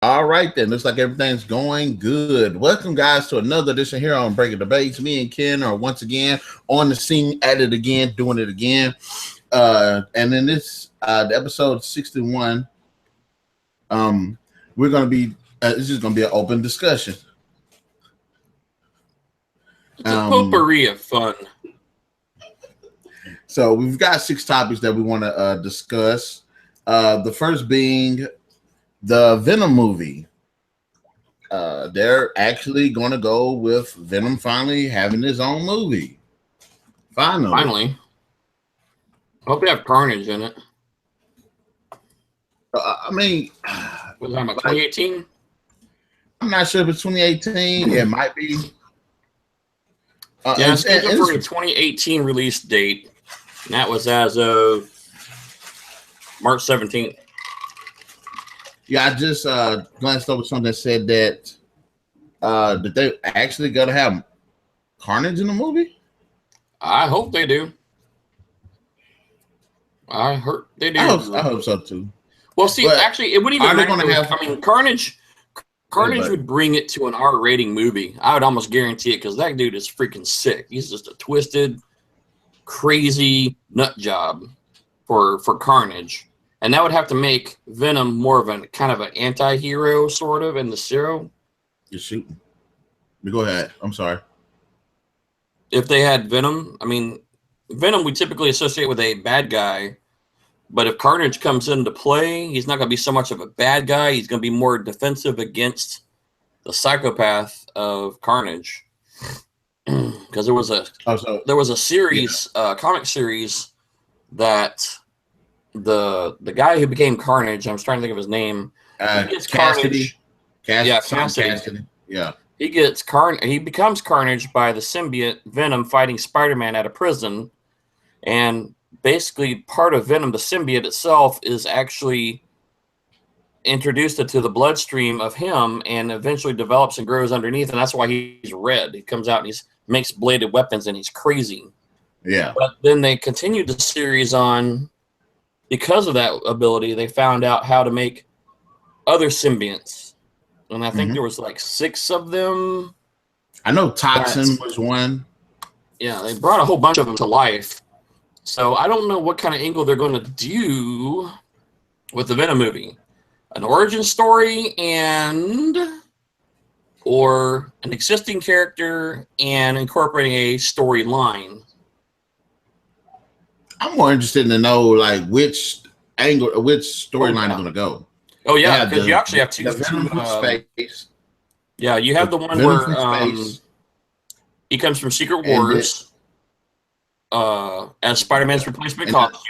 All right, then. Looks like everything's going good. Welcome, guys, to another edition here on Breaking Debates. Me and Ken are once again on the scene, at it again, doing it again. And in this the episode 61, we're going to be, this is going to be an open discussion. It's a potpourri of fun. So we've got 6 topics that we want to discuss. The first being the Venom movie. They're actually going to go with Venom finally having his own movie. Finally. I hope they have Carnage in it. I mean, was that about 2018? I'm not sure if it's 2018. It might be. Yeah, it's scheduled for a 2018 release date. And that was as of March 17th. Yeah, I just glanced over something that said that they actually gonna have Carnage in the movie. I hope they do. I heard they do. I hope so too. Well, see, but actually, it wouldn't even matter. I mean, Carnage would bring it to an R-rating movie. I would almost guarantee it because that dude is freaking sick. He's just a twisted, crazy nut job for Carnage. And that would have to make Venom more of a kind of an anti-hero, sort of, in the show. You're shooting. Go ahead. I'm sorry. If they had Venom, I mean, Venom we typically associate with a bad guy. But if Carnage comes into play, he's not going to be so much of a bad guy. He's going to be more defensive against the psychopath of Carnage. Because there was a series, comic series that the guy who became Carnage, I was trying to think of his name. Cassidy. Cassidy. Yeah. He becomes Carnage by the symbiote Venom fighting Spider-Man at a prison. And basically part of Venom, the symbiote itself, is actually introduced into the bloodstream of him and eventually develops and grows underneath. And that's why he's red. He comes out and he makes bladed weapons and he's crazy. Yeah. But then they continued the series on. Because of that ability, they found out how to make other symbionts. And I think there was like 6 of them. I know Toxin was one. Yeah, they brought a whole bunch of them to life. So I don't know what kind of angle they're going to do with the Venom movie. An origin story or an existing character and incorporating a storyline. I'm more interested to know like which storyline is going to go. Oh yeah, because you actually have two. Venom from space. Yeah, you have the one where he comes from Secret Wars as Spider-Man's replacement costume.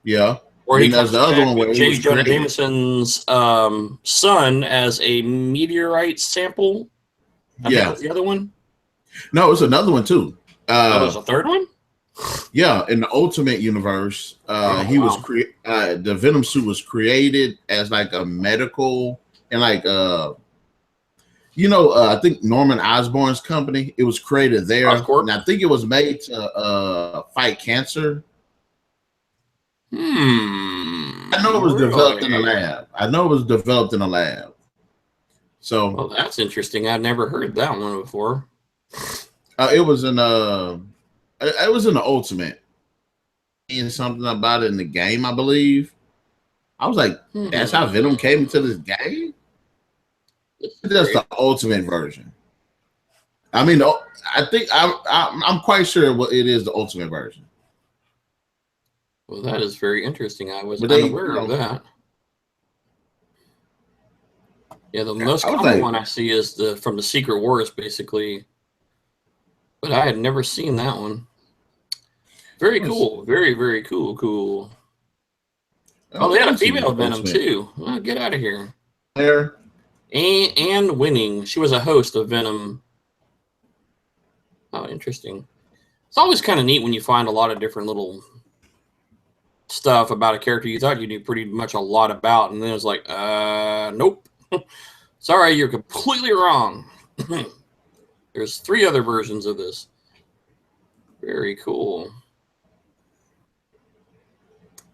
Yeah. Or he comes the other one where J. Jonah Jameson's son as a meteorite sample. I think that's the other one. No, it's another one too. There's a third one. Yeah, in the Ultimate Universe, the Venom suit was created as like a medical and like I think Norman Osborn's company. It was created there, and I think it was made to fight cancer. I know it was developed in a lab. So, well, that's interesting. I've never heard that one before. It was in the Ultimate. And something about it in the game, I believe. I was like, that's how Venom came into this game? That's the Ultimate version. I mean, I think I'm quite sure it is the Ultimate version. Well, that is very interesting. I was unaware of that. Yeah, the most common one I see is from the Secret Wars, basically. But I had never seen that one. Very cool. Very, very cool. Oh, they had a female Venom, too. Oh, get out of here. There. Anne Winning. She was a host of Venom. Oh, interesting. It's always kind of neat when you find a lot of different little stuff about a character you thought you knew pretty much a lot about, and then it's like, nope. Sorry, you're completely wrong. There's 3 other versions of this. Very cool.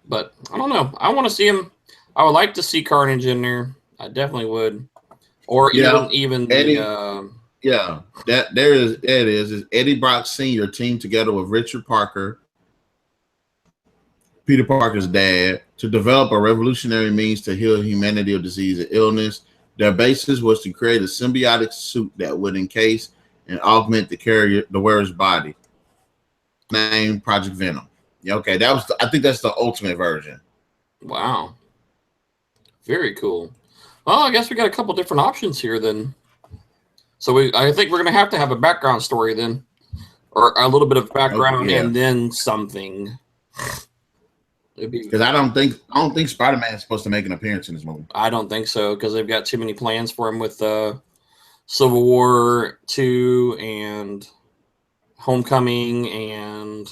But I don't know. I want to see him. I would like to see Carnage in there. I definitely would. Or Yeah, even the Eddie. Yeah, there it is. Is Eddie Brock Sr. teamed together with Richard Parker, Peter Parker's dad, to develop a revolutionary means to heal humanity of disease and illness. Their basis was to create a symbiotic suit that would encase and augment the wearer's body. Named Project Venom. Yeah, okay, I think that's the ultimate version. wow, very cool. Well, I guess we got a couple different options here then. So I think we're gonna have to have a background story then, or a little bit of Okay, background yeah, and then something. It'd be, because I don't think Spider-Man is supposed to make an appearance in this movie. I don't think so because they've got too many plans for him with Civil War 2 and Homecoming and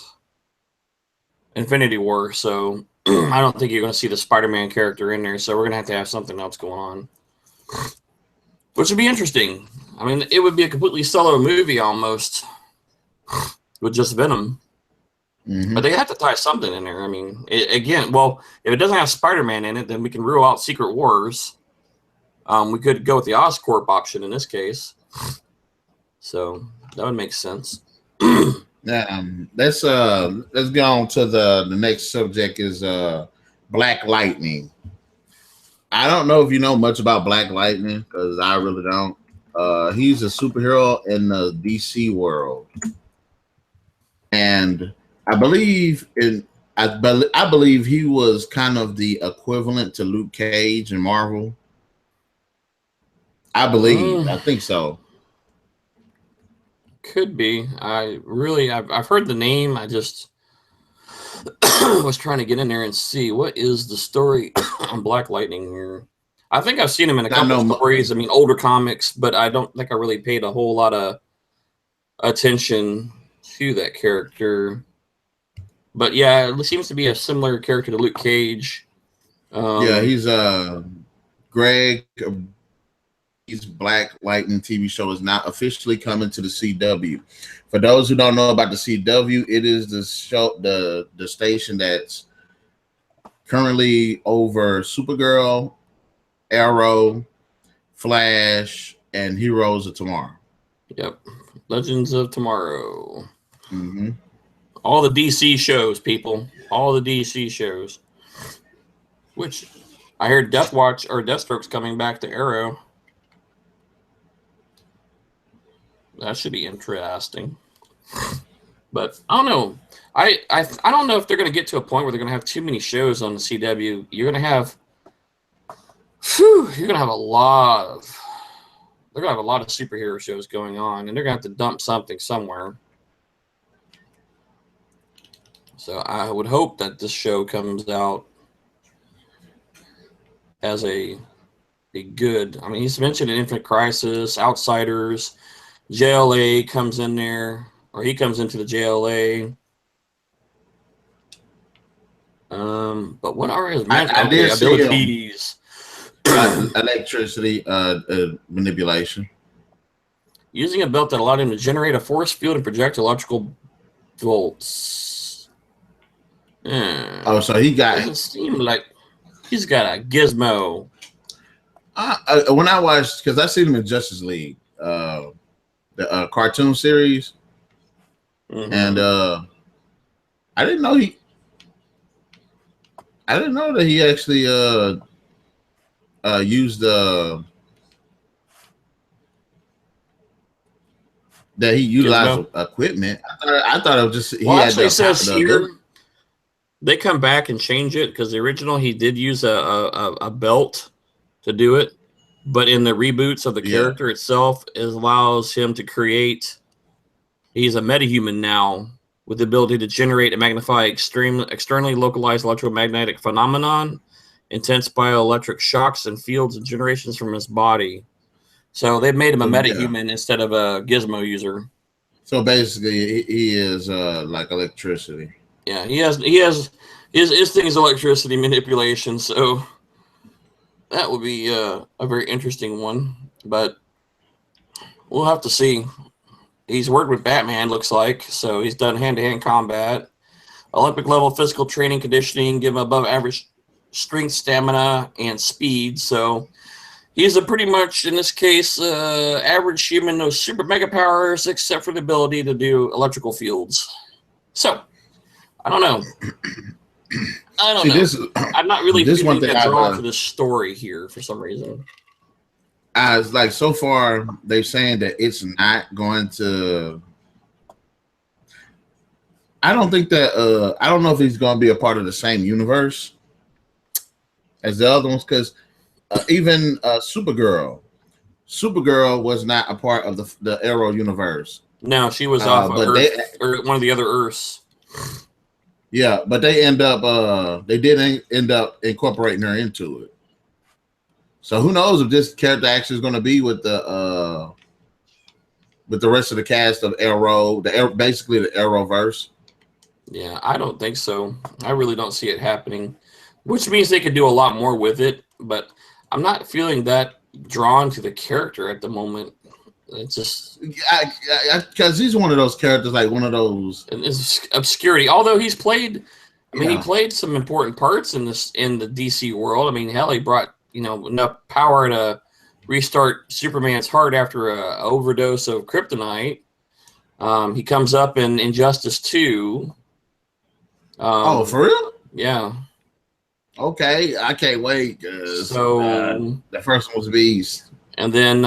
Infinity War. So I don't think you're going to see the Spider-Man character in there. So we're going to have something else going on, which would be interesting. I mean, it would be a completely solo movie almost with just Venom. Mm-hmm. But they have to tie something in there. I mean, again, well, if it doesn't have Spider-Man in it, then we can rule out Secret Wars. We could go with the Oscorp option in this case. So that would make sense. Let's go on to the next subject is Black Lightning. I don't know if you know much about Black Lightning because I really don't. He's a superhero in the DC world, and I believe I believe he was kind of the equivalent to Luke Cage in Marvel. I think so. Could be. I've heard the name. I just was trying to get in there and see what is the story on Black Lightning here. I think I've seen him in a couple of stories. I mean, older comics, but I don't think I really paid a whole lot of attention to that character. But yeah, it seems to be a similar character to Luke Cage. Yeah, he's Greg. His Black Lightning TV show is now officially coming to the CW. For those who don't know about the CW, it is the show, the station that's currently over Supergirl, Arrow, Flash, and Heroes of Tomorrow. Yep, Legends of Tomorrow. Mm-hmm. All the DC shows, people. All the DC shows. Which I heard Deathstroke's coming back to Arrow. That should be interesting. But I don't know. I don't know if they're going to get to a point where they're going to have too many shows on the CW. You're going to have a lot of superhero shows going on, and they're going to have to dump something somewhere. So I would hope that this show comes out as a good. I mean, he's mentioned in Infinite Crisis, Outsiders, JLA comes in there, or he comes into the JLA. But what are his abilities? Electricity manipulation. Using a belt that allowed him to generate a force field and project electrical bolts. So he got. Doesn't seem like he's got a gizmo. When I watched, because I seen him in Justice League, the cartoon series, and I didn't know that he actually used that he utilized equipment. I thought it was just he had actually says here they come back and change it because the original he did use a belt to do it, but in the reboots of the character itself, it allows him to create. He's a metahuman now with the ability to generate and magnify externally localized electromagnetic phenomenon, intense bioelectric shocks and fields and generations from his body. So they made him a metahuman instead of a gizmo user. So basically, he is like electricity. Yeah, he has his thing is electricity manipulation. So that would be a very interesting one, but we'll have to see. He's worked with Batman, looks like, so he's done hand-to-hand combat. Olympic level physical training, conditioning, give him above average strength, stamina, and speed. So He's a pretty much, in this case, average human, no super mega powers, except for the ability to do electrical fields. So, I don't know. I don't know. I'm not really feeling that drawn to the story here for some reason. As like so far, they're saying that it's not going to. I don't think that. I don't know if he's going to be a part of the same universe as the other ones, because even Supergirl was not a part of the Arrow universe. No, she was off of Earth, or one of the other Earths. Yeah, but they did end up incorporating her into it. So who knows if this character actually is going to be with the rest of the cast of Arrow, basically the Arrowverse. Yeah, I don't think so. I really don't see it happening, which means they could do a lot more with it. But I'm not feeling that drawn to the character at the moment. It's just because he's one of those characters, like one of those. It's obscurity. Although he's played, he played some important parts in the DC world. I mean, hell, he brought enough power to restart Superman's heart after a overdose of kryptonite. He comes up in Injustice 2. Oh, for real? Yeah. Okay, I can't wait. So the first one was Beast, and then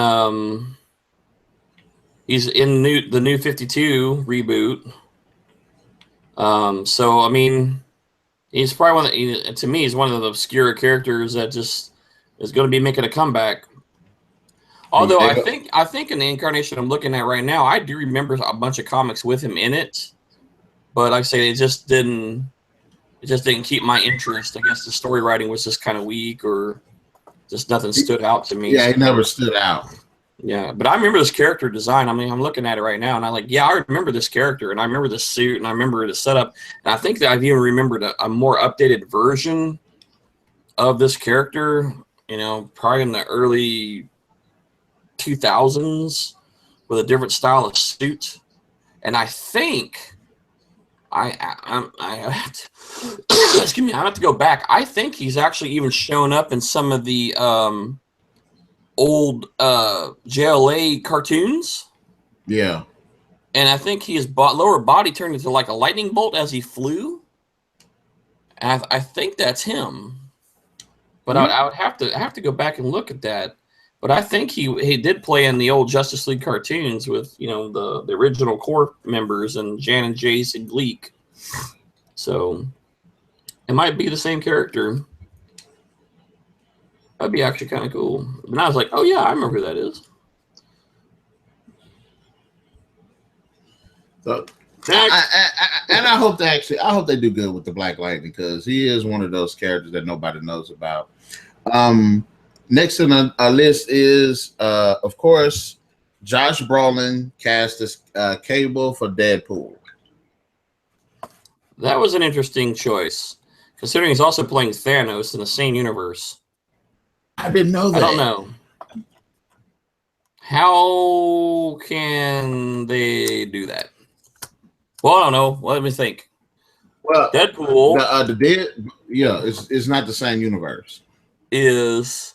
he's in the new 52 reboot. So I mean, he's probably to me, he's one of the obscure characters that just is going to be making a comeback. Although I think in the incarnation I'm looking at right now, I do remember a bunch of comics with him in it, but like I say, it just didn't keep my interest. I guess the story writing was just kind of weak, or just nothing stood out to me. Yeah, it never stood out. Yeah, but I remember this character design. I mean, I'm looking at it right now, and I'm like, yeah, I remember this character, and I remember the suit, and I remember the setup, and I think that I've even remembered a more updated version of this character. Probably in the early 2000s with a different style of suit, and I think I have to excuse me. I have to go back. I think he's actually even shown up in some of the old JLA cartoons. Yeah, and I think his lower body turned into like a lightning bolt as he flew. And I think that's him. But I would have to go back and look at that. But I think he did play in the old Justice League cartoons with the original core members and Jan and Jace and Gleek. So it might be the same character. That'd be actually kind of cool. And I was like, oh yeah, I remember who that is. So, and I hope they do good with the Black Lightning, because he is one of those characters that nobody knows about. Next on our list is, of course, Josh Brolin cast as Cable for Deadpool. That was an interesting choice, considering he's also playing Thanos in the same universe. I didn't know that. I don't know. How can they do that? Well, I don't know. Let me think. Well, Deadpool, it's not the same universe. Is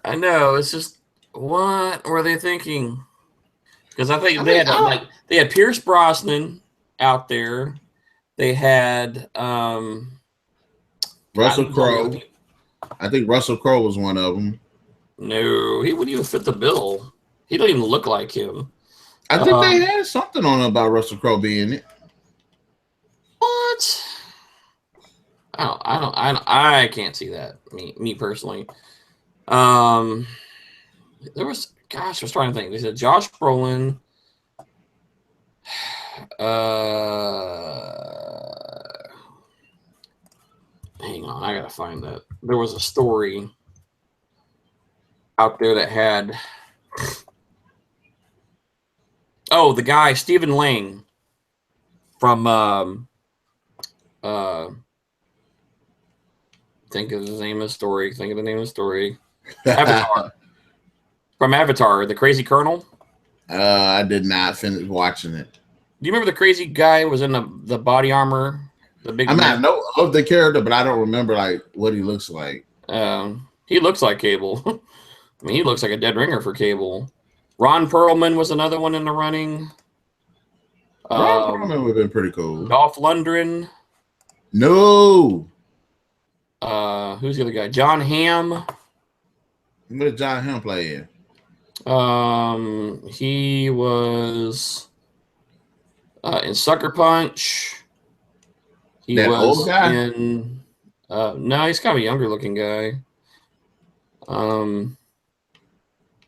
I know, it's just, what were they thinking? Because I think they had Pierce Brosnan out there. They had Russell Crowe. I think Russell Crowe was one of them. No, he wouldn't even fit the bill. He don't even look like him. I think they had something on about Russell Crowe being it. What? I can't see that. Me personally. There was, gosh, I was trying to think. They said Josh Brolin. Hang on, I gotta find that. There was a story out there that had. Oh, the guy Stephen Lang from think of the name of the story. Avatar. From Avatar, the Crazy Colonel. I did not finish watching it. Do you remember the crazy guy who was in the body armor? The big. I know of the character, but I don't remember like what he looks like. He looks like Cable. I mean, he looks like a dead ringer for Cable. Ron Perlman was another one in the running. Ron Perlman would have been pretty cool. Dolph Lundgren. No. Who's the other guy? John Hamm. What did John Hamm play in? He was in Sucker Punch. He That was old guy? in. No, he's kind of a younger looking guy.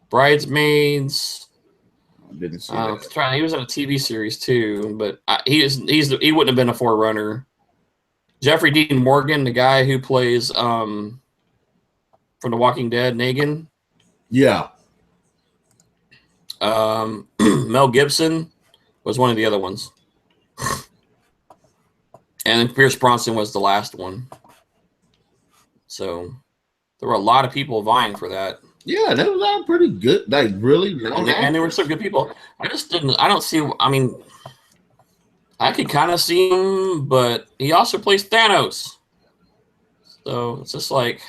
Bridesmaids. I didn't see that. He was in a TV series too, but he wouldn't have been a forerunner. Jeffrey Dean Morgan, the guy who plays from The Walking Dead, Negan. Yeah. Mel Gibson was one of the other ones. And then Pierce Bronson was the last one. So there were a lot of people vying for that. Yeah, that was all pretty good. Like, really? And there were some good people. I don't see, I mean, I could kind of see him, but he also plays Thanos. So it's just like,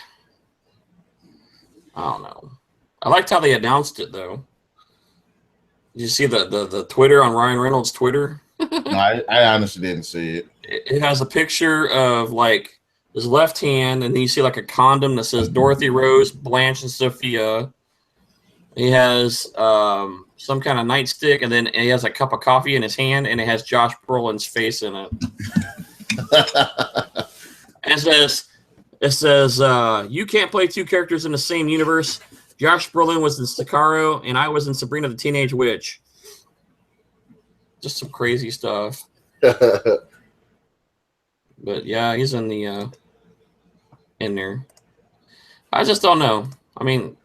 I don't know. I liked how they announced it, though. Did you see the Twitter on Ryan Reynolds' Twitter? No, I honestly didn't see it. It has a picture of like his left hand, and then you see like a condom that says Dorothy, Rose, Blanche, and Sophia. He has some kind of nightstick, and then he has a cup of coffee in his hand, and it has Josh Brolin's face in it. And it says you can't play two characters in the same universe. Josh Brolin was in Sicario, and I was in Sabrina the Teenage Witch. Just some crazy stuff. But yeah, he's in the in there. I just don't know. I mean,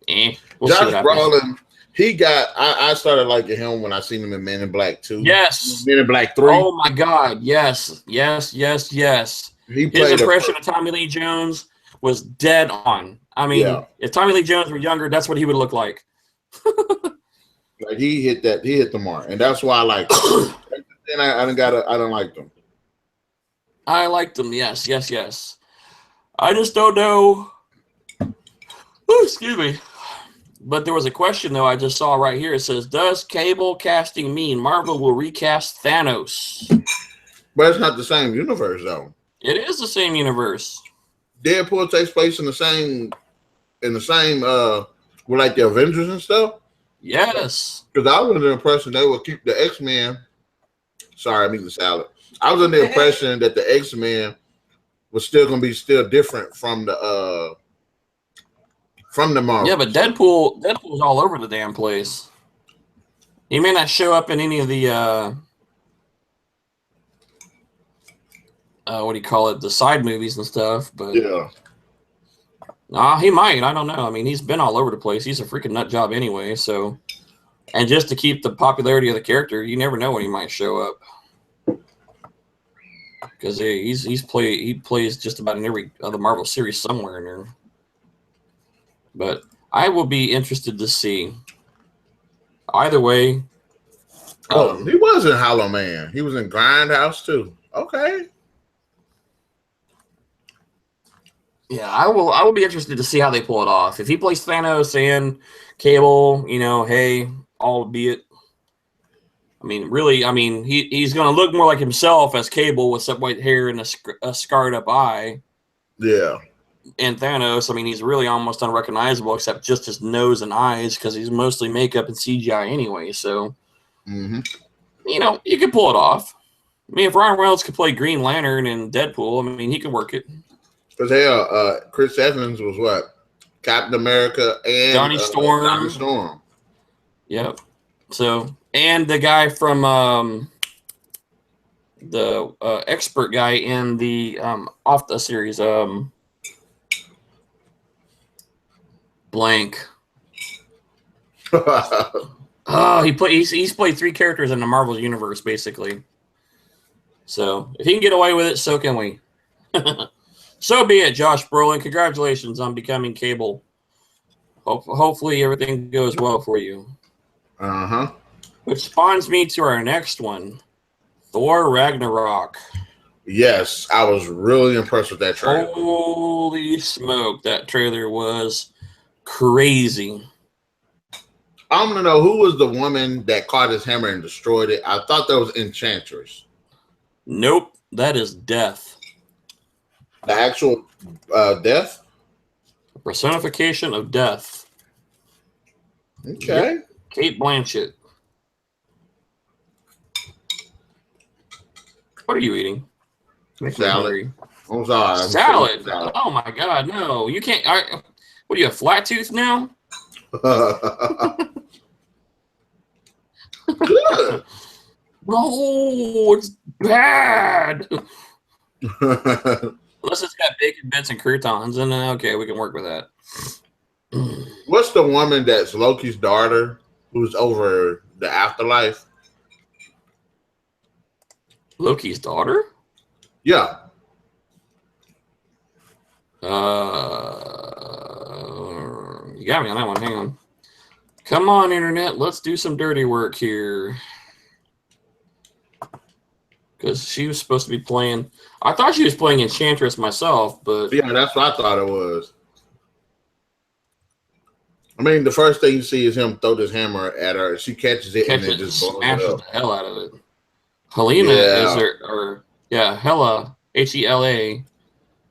we'll Josh see what happens. Brolin, he got. I started liking him when I seen him in Men in Black 2. Yes. Men in Black 3. Oh my God. Yes. Yes. Yes. Yes. He His played impression of Tommy Lee Jones was dead on. I mean, if Tommy Lee Jones were younger, that's what he would look like. Like he hit the mark, and that's why I like. And I don't like them. I liked them. Yes. Yes. Yes. I just don't know. Ooh, excuse me. But there was a question, though, I just saw right here. It says, does Cable casting mean Marvel will recast Thanos? But it's not the same universe, though. It is the same universe. Deadpool takes place in the same with like the Avengers and stuff. Yes. Because I was under the impression they would keep the X-Men. Sorry, I'm eating salad. I was under the impression that the X-Men was still going to be different from the Marvel. Yeah, but Deadpool's all over the damn place. He may not show up in any of the what do you call it? The side movies and stuff, but yeah. He might. I don't know. I mean, he's been all over the place. He's a freaking nut job anyway. So, and just to keep the popularity of the character, you never know when he might show up. Because he plays just about in every other Marvel series somewhere in there. But I will be interested to see. Either way. He was in Hollow Man. He was in Grindhouse too. Okay. Yeah, I will be interested to see how they pull it off. If he plays Thanos and Cable, hey, albeit. I mean, really, he's going to look more like himself as Cable with some white hair and a scarred up eye. Yeah. And Thanos, he's really almost unrecognizable except just his nose and eyes because he's mostly makeup and CGI anyway. So, you can pull it off. If Ryan Reynolds could play Green Lantern and Deadpool, he could work it. Because Chris Evans was what? Captain America and Johnny Storm. Johnny Storm. Yep. So, and the guy from the expert guy in the off the series blank. He's played 3 characters in the Marvel universe basically. So if he can get away with it, so can we. So be it, Josh Brolin. Congratulations on becoming Cable. Hopefully everything goes well for you. Uh-huh. Which spawns me to our next one, Thor Ragnarok. Yes, I was really impressed with that trailer. Holy smoke, that trailer was crazy. I want to know who was the woman that caught his hammer and destroyed it. I thought that was Enchantress. Nope, that is Death. The actual Death? Personification of Death. Okay. Yep. Kate Blanchett. What are you eating? Make me Salad. hungry. I'm sorry. Salad. Oh my God, no! You can't. What do you have? Flat tooth now? Good. No, it's bad. Unless it's got bacon bits and croutons, and okay, we can work with that. What's the woman that's Loki's daughter who's over the afterlife? Loki's daughter? Yeah. You got me on that one. Hang on. Come on, internet. Let's do some dirty work here. Because she was supposed to be playing. I thought she was playing Enchantress myself, but Yeah, that's what I thought it was. I mean, the first thing you see is him throw this hammer at her. She catches it and then just blows smashes it the up. hell out of it. Helena is her, Hela, Hela,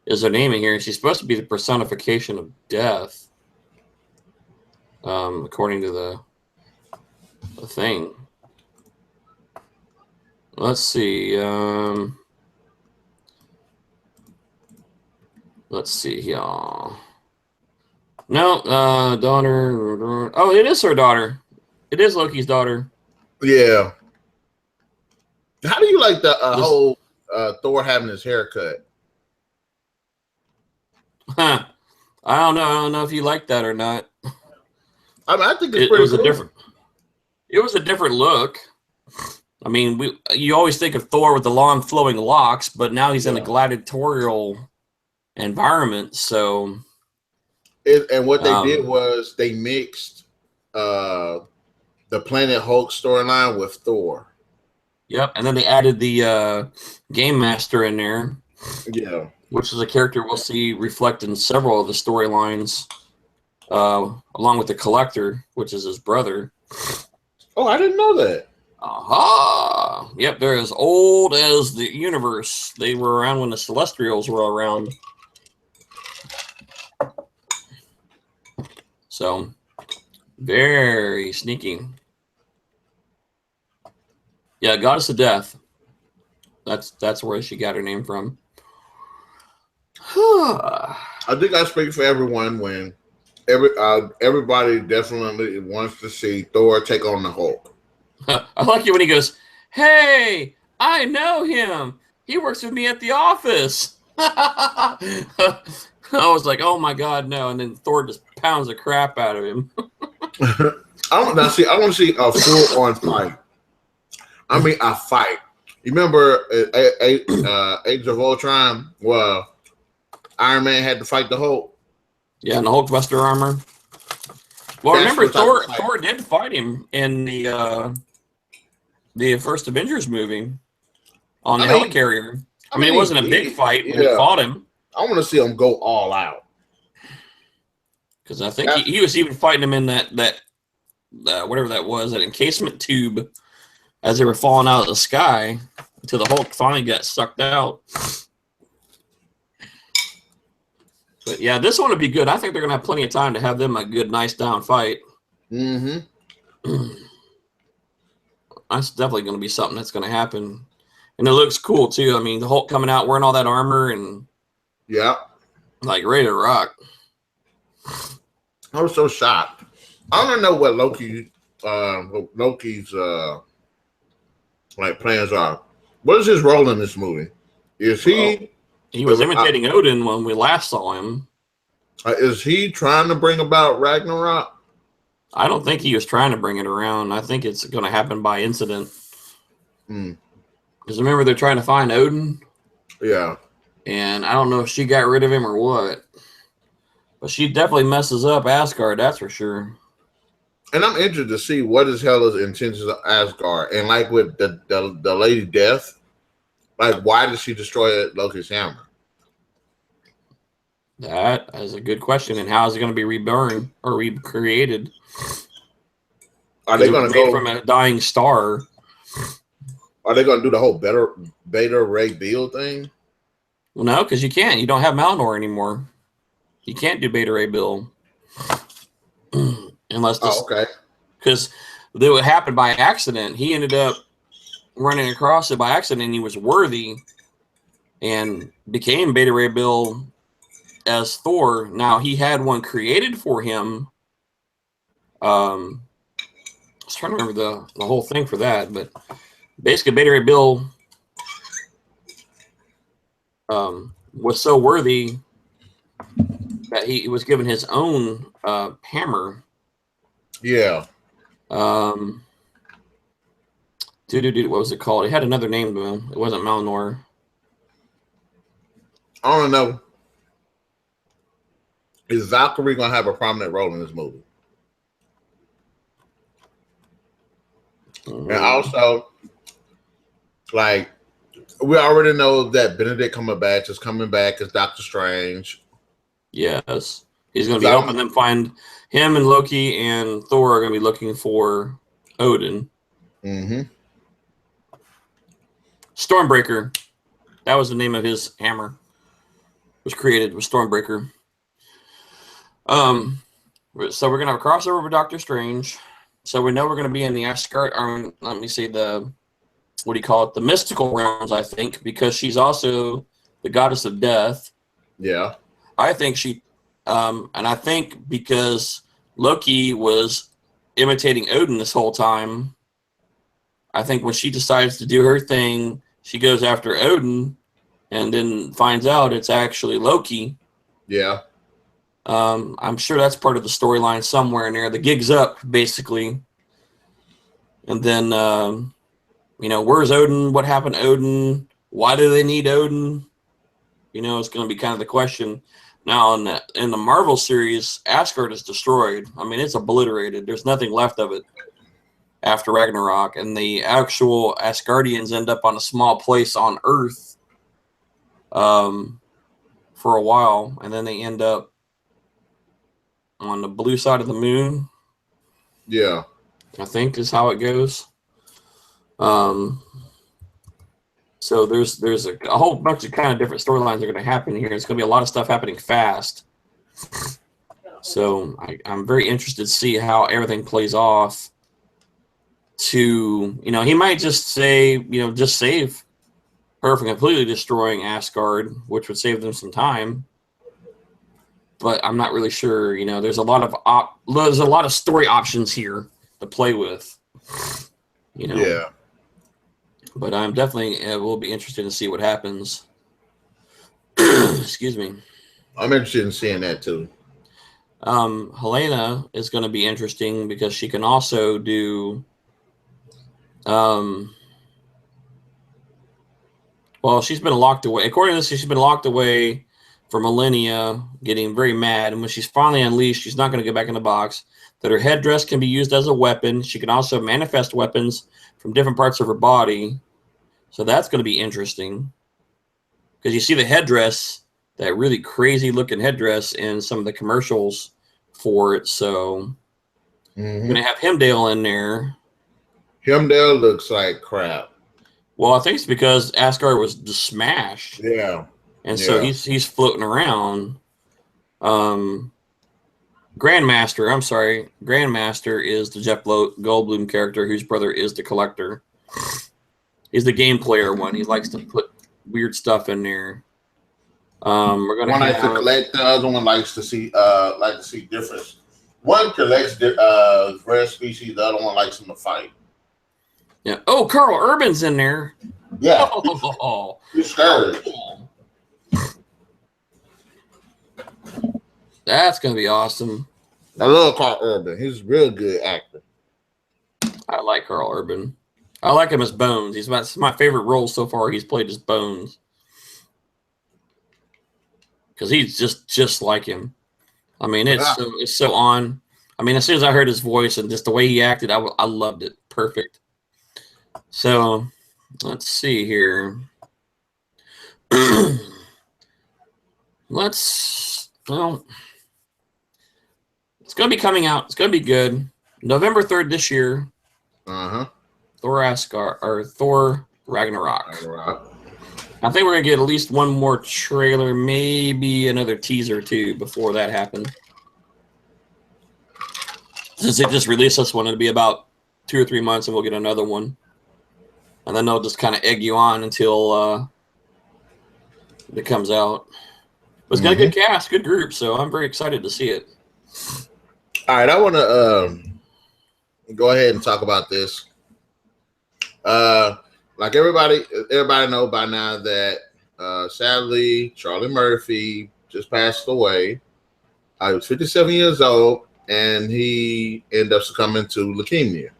is her name in here. She's supposed to be the personification of death, according to the thing. Let's see. Let's see, y'all. No, daughter. Oh, it is her daughter. It is Loki's daughter. Yeah. How do you like the whole Thor having his hair cut? Huh. I don't know. I don't know if you like that or not. I mean, I think it's pretty cool. It was a different look. I mean, you always think of Thor with the long flowing locks, but now he's in a gladiatorial environment. So, and what they did was they mixed the Planet Hulk storyline with Thor. Yep, and then they added the Game Master in there. Yeah, which is a character we'll see reflect in several of the storylines, along with the Collector, which is his brother. Oh, I didn't know that. Aha! Yep, they're as old as the universe. They were around when the Celestials were around. So, very sneaky. Yeah, Goddess of Death. That's where she got her name from. I think I speak for everyone when everybody definitely wants to see Thor take on the Hulk. I like it when he goes, "Hey, I know him. He works with me at the office." I was like, "Oh my God, no!" And then Thor just pounds the crap out of him. I want to see a full-on fight. I mean, a fight. You remember Age of Ultron? Well, Iron Man had to fight the Hulk. Yeah, and the Hulkbuster armor. Well, remember Thor did fight him in the first Avengers movie on the helicarrier. I mean, it wasn't a big fight when he fought him. I want to see him go all out. Because I think he was even fighting him in that whatever that was, that encasement tube, as they were falling out of the sky until the Hulk finally got sucked out. But yeah, this one would be good. I think they're gonna have plenty of time to have them a good, nice down fight. Mm-hmm. That's definitely gonna be something that's gonna happen, and it looks cool too. I mean, the Hulk coming out wearing all that armor and like ready to rock. I was so shocked. I don't know what Loki's like plans are. What is his role in this movie? Is he? He was imitating Odin when we last saw him. Is he trying to bring about Ragnarok? I don't think he was trying to bring it around. I think it's going to happen by incident. Because remember, they're trying to find Odin. Yeah. And I don't know if she got rid of him or what. But she definitely messes up Asgard, that's for sure. And I'm interested to see what is Hela's intentions of Asgard. And like with the Lady Death, Like, why did she destroy Loki's hammer? That is a good question. And how is it going to be reborn or recreated? Are they going to go from a dying star? Are they going to do the whole Beta Ray Bill thing? Well, no, because you can't. You don't have Malnor anymore. You can't do Beta Ray Bill unless this. Oh, okay. Because it happened by accident. He ended up running across it by accident, and he was worthy and became Beta Ray Bill as Thor. Now he had one created for him. I was trying to remember the whole thing for that, but basically Beta Ray Bill was so worthy that he was given his own hammer. Yeah. What was it called? It had another name to him. It wasn't Malnor. I don't know. Is Valkyrie going to have a prominent role in this movie? And also, like, we already know that Benedict Cumberbatch is coming back as Doctor Strange. Yes. He's going to be helping them find him, and Loki and Thor are going to be looking for Odin. Mm-hmm. Stormbreaker. That was the name of his hammer. Was created with Stormbreaker. So we're going to have a crossover with Doctor Strange. So we know we're going to be in the Asgard, let me see, the mystical realms, I think, because she's also the goddess of death. Yeah. I think and I think because Loki was imitating Odin this whole time, I think when she decides to do her thing, she goes after Odin and then finds out it's actually Loki. Yeah. I'm sure that's part of the storyline somewhere in there. The gig's up, basically. And then, where's Odin? What happened to Odin? Why do they need Odin? It's going to be kind of the question. Now, in the Marvel series, Asgard is destroyed. I mean, it's obliterated. There's nothing left of it after Ragnarok. And the actual Asgardians end up on a small place on Earth for a while. And then they end up on the blue side of the moon. Yeah. I think is how it goes. So there's a whole bunch of kind of different storylines that are going to happen here. It's going to be a lot of stuff happening fast. So I'm very interested to see how everything plays off. He might just say, just save her from completely destroying Asgard, which would save them some time. But I'm not really sure. There's a lot of story options here to play with. Yeah. But I'm definitely will be interested to see what happens. Excuse me. I'm interested in seeing that too. Helena is going to be interesting because she can also do. Well, she's been locked away. According to this, she's been locked away for millennia, getting very mad. And when she's finally unleashed, she's not going to go back in the box. That her headdress can be used as a weapon. She can also manifest weapons from different parts of her body. So that's going to be interesting. Because you see the headdress, that really crazy looking headdress in some of the commercials for it. So we're going to have Hemdale in there. Hemdale looks like crap. Well, I think it's because Asgard was just smashed. Yeah. And so he's floating around. Grandmaster is the Jeff Goldblum character whose brother is the Collector. He's the game player one. He likes to put weird stuff in there. We're gonna one likes to collect, the other one likes to see difference. One collects rare species, the other one likes them to fight. Yeah. Oh, Carl Urban's in there. Yeah. Oh, he's scary. That's gonna be awesome. I love Carl Urban. He's a real good actor. I like Carl Urban. I like him as Bones. He's my favorite role so far. He's played as Bones because he's just like him. I mean, it's so on. I mean, as soon as I heard his voice and just the way he acted, I loved it. Perfect. So let's see here. Well, it's going to be coming out. It's going to be good. November 3rd this year. Thor Asgard or Thor Ragnarok. I think we're going to get at least one more trailer, maybe another teaser too before that happens. Since they just released this one, it'll be about 2 or 3 months and we'll get another one. And then they'll just kind of egg you on until it comes out. But it's got a good cast, good group, so I'm very excited to see it. All right, I want to go ahead and talk about this. Like everybody know by now that sadly Charlie Murphy just passed away. He was 57 years old, and he ended up succumbing to leukemia.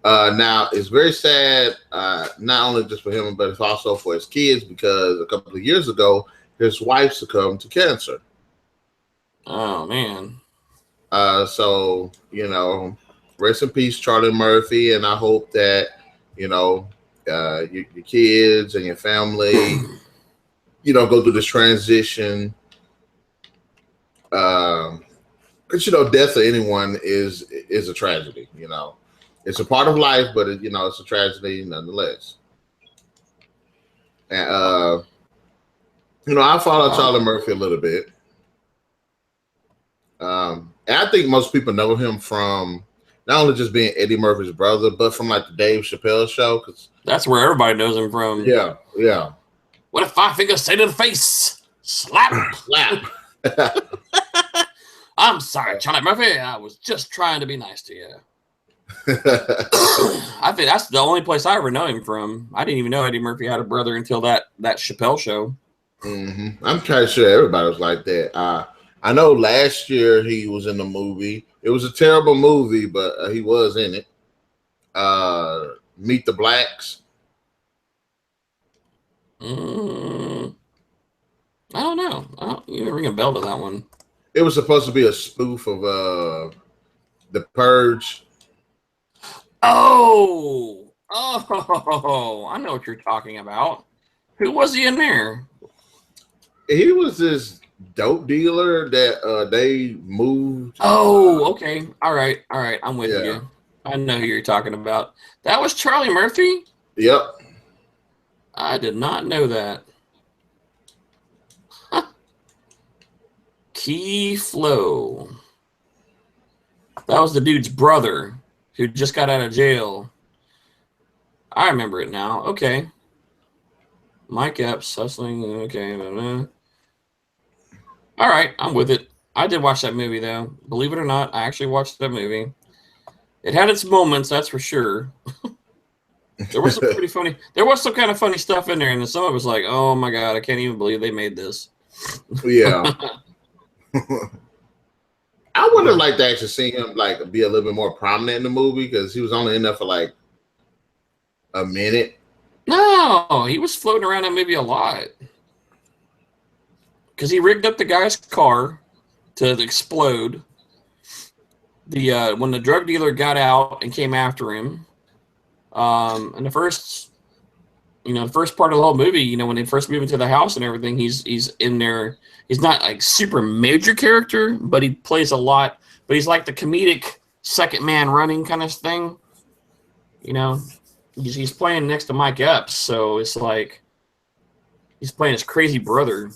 Now it's very sad, not only just for him, but it's also for his kids, because a couple of years ago his wife succumbed to cancer. Oh man. So rest in peace, Charlie Murphy, and I hope that your kids and your family go through this transition. Because death of anyone is a tragedy. It's a part of life, but it's a tragedy nonetheless. And I follow Charlie Murphy a little bit. And I think most people know him from not only just being Eddie Murphy's brother, but from like the Dave Chappelle show. Cause that's where everybody knows him from. Yeah. What if 5 fingers say to the face? Slap. I'm sorry, Charlie Murphy. I was just trying to be nice to you. I think that's the only place I ever know him from. I didn't even know Eddie Murphy had a brother until that Chappelle show. I'm kind of sure everybody was like that. I know last year he was in the movie. It was a terrible movie, but he was in it. Meet the Blacks. I don't know. You didn't ring a bell to that one. It was supposed to be a spoof of The Purge. Oh, I know what you're talking about. Who was he in there? He was this dope dealer that they moved. Oh, okay. All right. I'm with you. I know who you're talking about. That was Charlie Murphy? Yep. I did not know that. Key Flow. That was the dude's brother who just got out of jail. I remember it now. Okay. Mike Epps, hustling. Okay. All right, I'm with it. I did watch that movie, though. Believe it or not, I actually watched that movie. It had its moments, that's for sure. There was some pretty funny. There was some kind of funny stuff in there, and some of it was like, "Oh my god, I can't even believe they made this." Yeah. I would have liked to actually see him like be a little bit more prominent in the movie, because he was only in there for like a minute. No, he was floating around that movie a lot. Because he rigged up the guy's car to explode. When the drug dealer got out and came after him, and the first part of the whole movie, when they first move into the house and everything, he's in there. He's not like super major character, but he plays a lot. But he's like the comedic second man running kind of thing. He's playing next to Mike Epps, so it's like he's playing his crazy brother.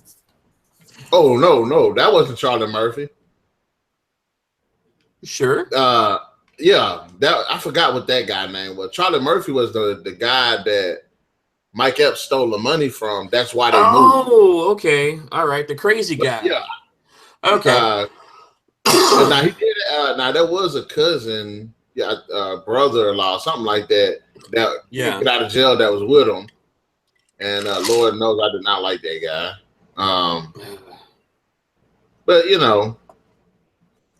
Oh no, that wasn't Charlie Murphy. Sure. Yeah, I forgot what that guy name was. Charlie Murphy was the guy that Mike Epps stole the money from. That's why they moved. Oh, okay. All right. The crazy guy. Yeah. Okay. Now he did. Now there was a cousin, brother-in-law, something like that. That got out of jail. That was with him, and Lord knows I did not like that guy. But like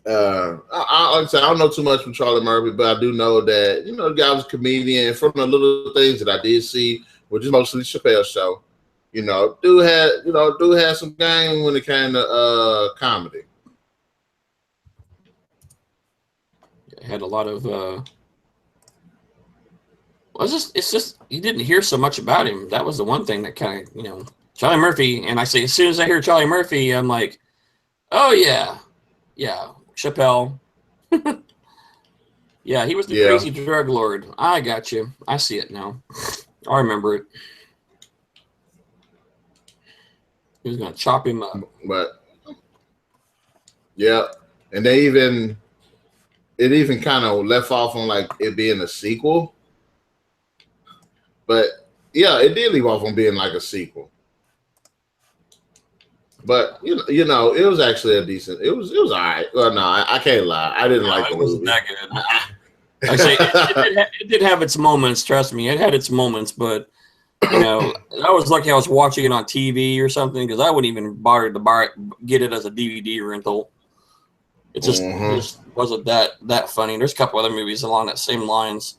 I said, I don't know too much from Charlie Murphy, but I do know that the guy was a comedian. From the little things that I did see, which is mostly Chappelle show, dude had some game when it came to comedy. Had a lot of Well, it's just you didn't hear so much about him. That was the one thing that kind of, Charlie Murphy. And I say, as soon as I hear Charlie Murphy, I'm like, oh yeah, Chappelle. Yeah, he was the crazy drug lord. I got you. I see it now. I remember it. He was gonna chop him up. But yeah, and it even kind of left off on like it being a sequel. But yeah, it did leave off on being like a sequel. But you know, it was actually a decent. It was all right. Well, no, I can't lie. I didn't like the movie. It wasn't that good. I say it did have its moments. Trust me, it had its moments. But I was lucky I was watching it on TV or something, because I wouldn't even bother to get it as a DVD rental. It just wasn't that funny. There's a couple other movies along that same lines.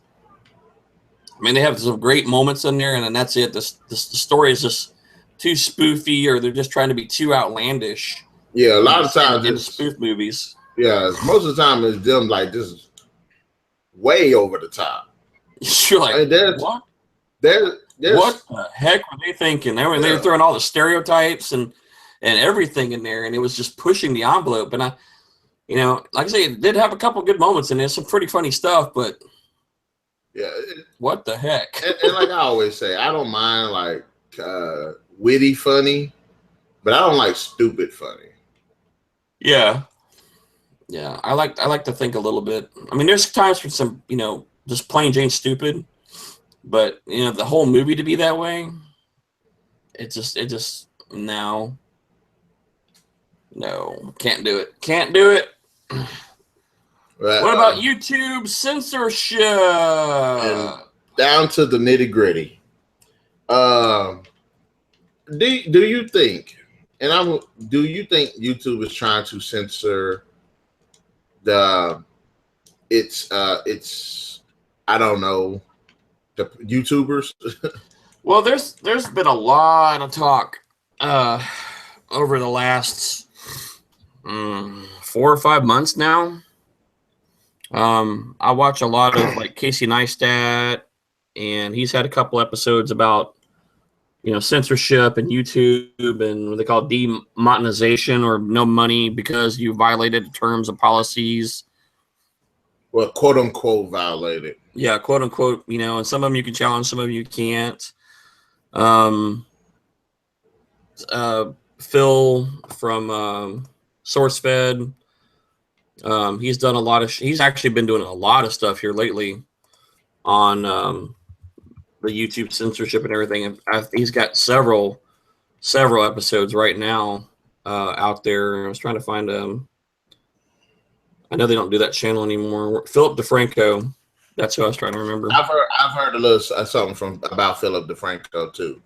I mean, they have some great moments in there, and then that's it. The story is just too spoofy, or they're just trying to be too outlandish. Yeah, a lot of times it's spoof movies. Yeah, most of the time it's them like just way over the top. You're like, I mean, what? There's, what the heck were they thinking? They were throwing all the stereotypes and everything in there, and it was just pushing the envelope. And like I say, it did have a couple good moments, and there's some pretty funny stuff, but what the heck? and like I always say, I don't mind like witty funny, but I don't like stupid funny. Yeah. I like to think a little bit. I mean, there's times for some, just plain Jane stupid, but the whole movie to be that way, it just no, can't do it. Right, what about YouTube censorship? And down to the nitty gritty. Do you think? Do you think YouTube is trying to censor it's I don't know, the YouTubers? Well, there's been a lot of talk over the last 4 or 5 months now. I watch a lot of like Casey Neistat, and he's had a couple episodes about censorship and YouTube and what they call demonetization, or no money because you violated terms and policies. Well, quote unquote violated. Yeah, quote unquote. And some of them you can challenge, some of them you can't. Phil from SourceFed. He's done a lot of. He's actually been doing a lot of stuff here lately on the YouTube censorship and everything. He's got several episodes right now out there. I was trying to find I know they don't do that channel anymore. Philip DeFranco. That's who I was trying to remember. I've heard a little something about Philip DeFranco too.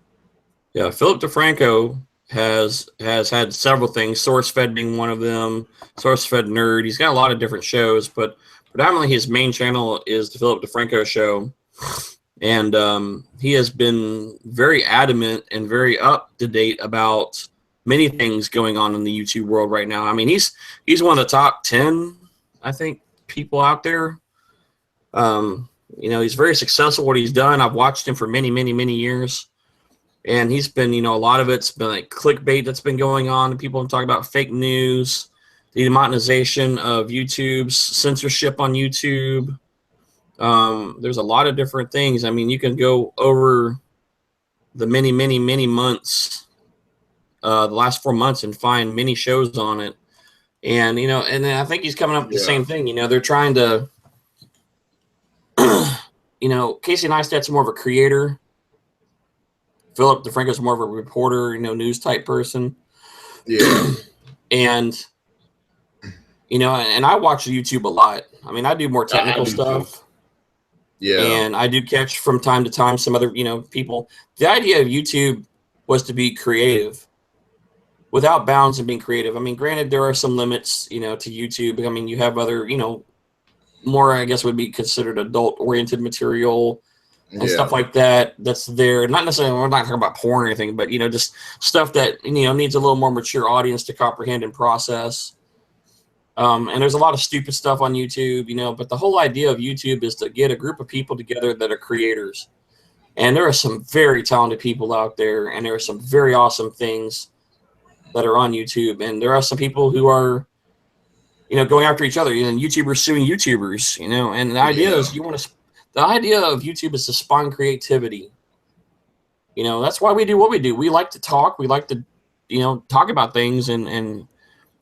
Yeah, Philip DeFranco has had several things. SourceFed being one of them. SourceFed Nerd. He's got a lot of different shows, but predominantly his main channel is the Philip DeFranco Show. And he has been very adamant and very up to date about many things going on in the YouTube world right now. I mean, he's one of the top 10, I think, people out there. He's very successful what he's done. I've watched him for many, many, many years. And he's been, a lot of it's been like clickbait that's been going on. And people talk about fake news, the demonetization of YouTube's censorship on YouTube. There's a lot of different things. I mean, you can go over the many, many, many months, the last 4 months, and find many shows on it. And, and then I think he's coming up with the same thing. They're trying to, Casey Neistat's more of a creator. Philip DeFranco's more of a reporter, news type person. Yeah. And, and I watch YouTube a lot. I mean, I do more technical stuff. Too. Yeah. And I do catch from time to time some other, people. The idea of YouTube was to be creative, without bounds and being creative. I mean, granted, there are some limits, to YouTube. I mean, you have other, more, I guess, would be considered adult-oriented material and stuff like that. That's there. Not necessarily, we're not talking about porn or anything, but, just stuff that, needs a little more mature audience to comprehend and process. And there's a lot of stupid stuff on YouTube, but the whole idea of YouTube is to get a group of people together that are creators. And there are some very talented people out there, and there are some very awesome things that are on YouTube. And there are some people who are, going after each other, YouTubers suing YouTubers, and the idea is the idea of YouTube is to spawn creativity. That's why we do what we do. We like to talk. We like to, talk about things and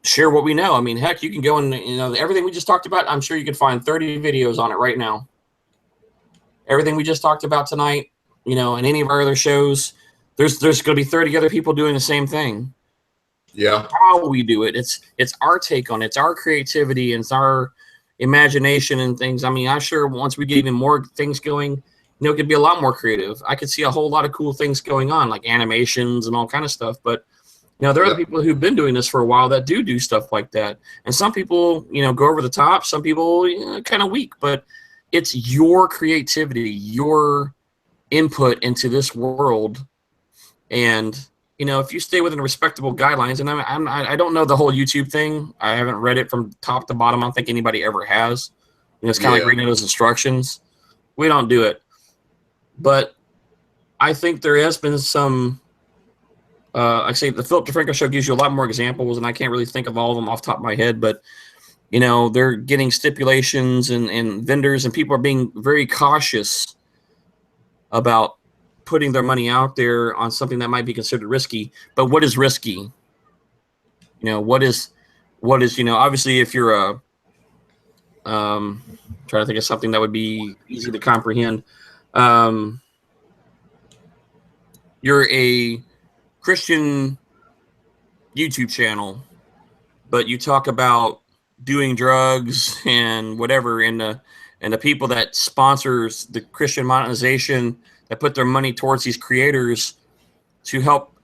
share what we know. I mean, heck, you can go and, everything we just talked about, I'm sure you could find 30 videos on it right now. Everything we just talked about tonight, and any of our other shows, there's going to be 30 other people doing the same thing. Yeah. How we do it. It's our take on it. It's our creativity and it's our imagination and things. I mean, I'm sure once we get even more things going, it could be a lot more creative. I could see a whole lot of cool things going on, like animations and all kind of stuff. But there are people who've been doing this for a while that do stuff like that. And some people, go over the top. Some people, kind of weak. But it's your creativity, your input into this world. And, if you stay within respectable guidelines, and I don't know the whole YouTube thing. I haven't read it from top to bottom. I don't think anybody ever has. It's kind of like reading those instructions. We don't do it. But I think there has been some... I say the Philip DeFranco show gives you a lot more examples, and I can't really think of all of them off the top of my head, but, they're getting stipulations and vendors, and people are being very cautious about putting their money out there on something that might be considered risky. But what is risky? What is, obviously if you're trying to think of something that would be easy to comprehend. You're a Christian YouTube channel, but you talk about doing drugs and whatever, and the people that sponsors the Christian monetization that put their money towards these creators to help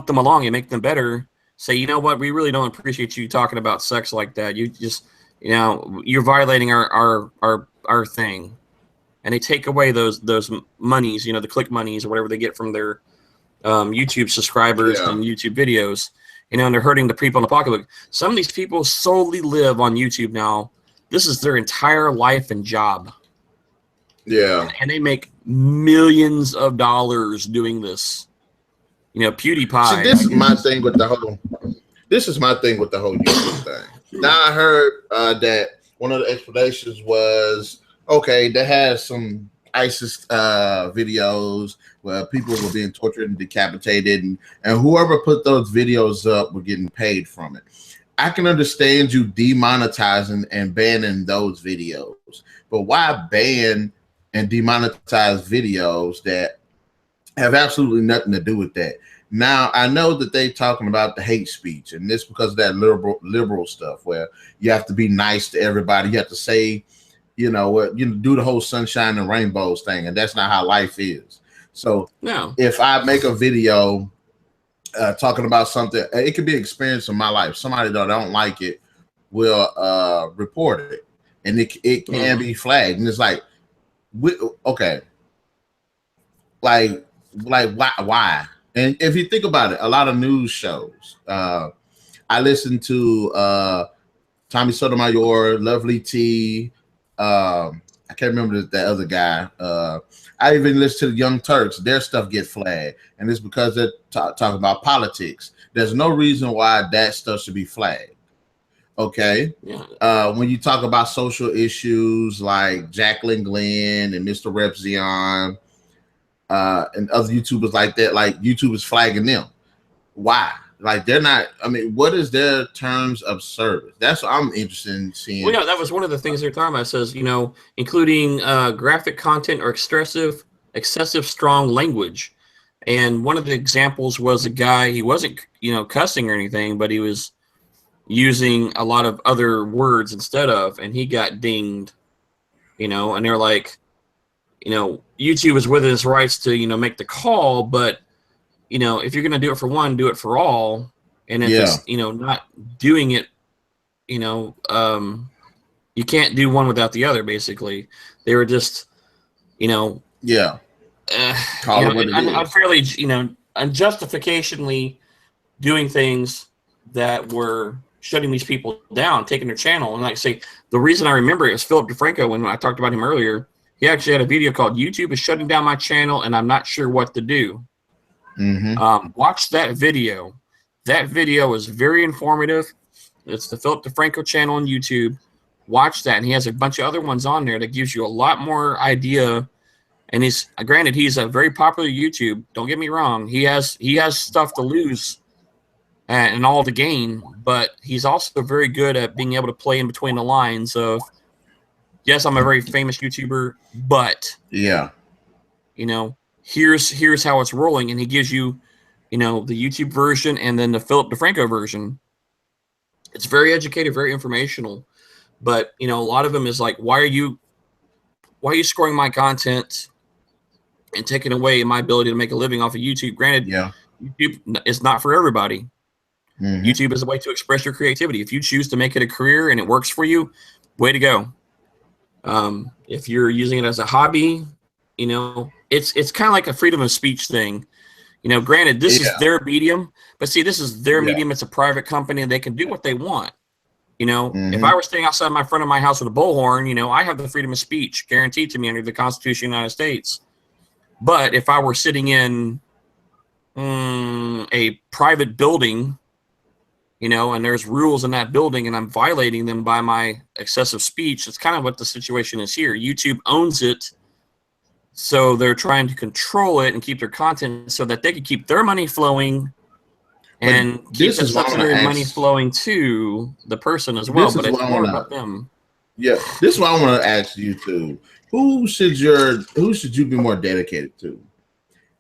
them along and make them better say, you know what, we really don't appreciate you talking about sex like that. You just, you're violating our thing. And they take away those monies, the click monies or whatever they get from their YouTube subscribers and YouTube videos, and they're hurting the people in the pocketbook. Some of these people solely live on YouTube now. This is their entire life and job. Yeah. And they make millions of dollars doing this. PewDiePie. See, this is my thing with the whole YouTube thing. Now I heard that one of the explanations was, okay, they had some ISIS videos where people were being tortured and decapitated, and whoever put those videos up were getting paid from it. I can understand you demonetizing and banning those videos, but why ban and demonetize videos that have absolutely nothing to do with that? Now, I know that they're talking about the hate speech, and this because of that liberal stuff where you have to be nice to everybody. You have to say, do the whole sunshine and rainbows thing, and that's not how life is. So if I make a video talking about something, it could be an experience in my life. Somebody that don't like it will report it, and it can be flagged. And it's like, okay, like why? And if you think about it, a lot of news shows. I listen to Tommy Sotomayor, Lovely T. I can't remember that other guy. I even listen to the Young Turks. Their stuff get flagged, and it's because they're talking about politics. There's no reason why that stuff should be flagged. Okay. Yeah. When you talk about social issues like Jacqueline Glenn and Mr. Rep Zion, and other YouTubers like that, like YouTube is flagging them. Why? Like they're not. I mean, what is their terms of service? That's what I'm interested in seeing. Well, yeah, that was one of the things they're talking about. It says, including graphic content or excessive strong language. And one of the examples was a guy. He wasn't, cussing or anything, but he was using a lot of other words instead of, and he got dinged. And they're like, YouTube is within its rights to, make the call, but if you're going to do it for one, do it for all. And if it's, not doing it, you can't do one without the other, basically. They were just, unfairly, unjustificationally doing things that were shutting these people down, taking their channel. And like I say, the reason I remember it was Philip DeFranco when I talked about him earlier. He actually had a video called "YouTube is shutting down my channel, and I'm not sure what to do." Watch that video. That video is very informative. It's the Philip DeFranco channel on YouTube. Watch that, and he has a bunch of other ones on there that gives you a lot more idea. And he's granted he's a very popular YouTube. Don't get me wrong. He has stuff to lose and all to gain, but he's also very good at being able to play in between the lines of, yes, I'm a very famous YouTuber, but here's how it's rolling, and he gives you, the YouTube version and then the Philip DeFranco version. It's very educative, very informational, but a lot of them is like, why are you scoring my content and taking away my ability to make a living off of YouTube? Granted, YouTube is not for everybody. YouTube is a way to express your creativity. If you choose to make it a career and it works for you, way to go. If you're using it as a hobby, it's kind of like a freedom of speech thing. Granted, this is their medium, but see, this is their medium. It's a private company, and they can do what they want. If I were staying outside my front of my house with a bullhorn, I have the freedom of speech guaranteed to me under the Constitution of the United States. But if I were sitting in a private building, and there's rules in that building and I'm violating them by my excessive speech, it's kind of what the situation is here. YouTube owns it, so they're trying to control it and keep their content so that they can keep their money flowing and keep the subsidiary money flowing to the person as well. But it's more about them. Yeah, this is what I want to ask YouTube. Who should you be more dedicated to?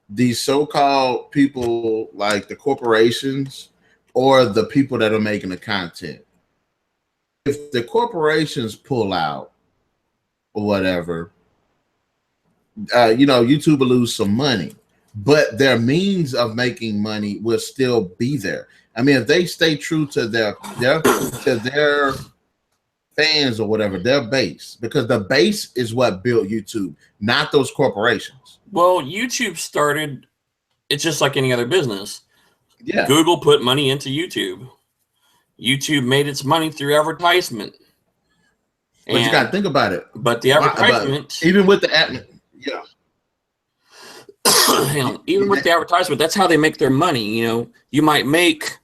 These so-called people like the corporations, or the people that are making the content? If the corporations pull out or whatever, YouTube will lose some money, but their means of making money will still be there. I mean, if they stay true to their fans or whatever, their base, because the base is what built YouTube, not those corporations. Well, YouTube started, it's just like any other business. Yeah. Google put money into YouTube. YouTube made its money through advertisement. But you got to think about it. But the advertisement, even with the ad, even with the advertisement, that's how they make their money. They might make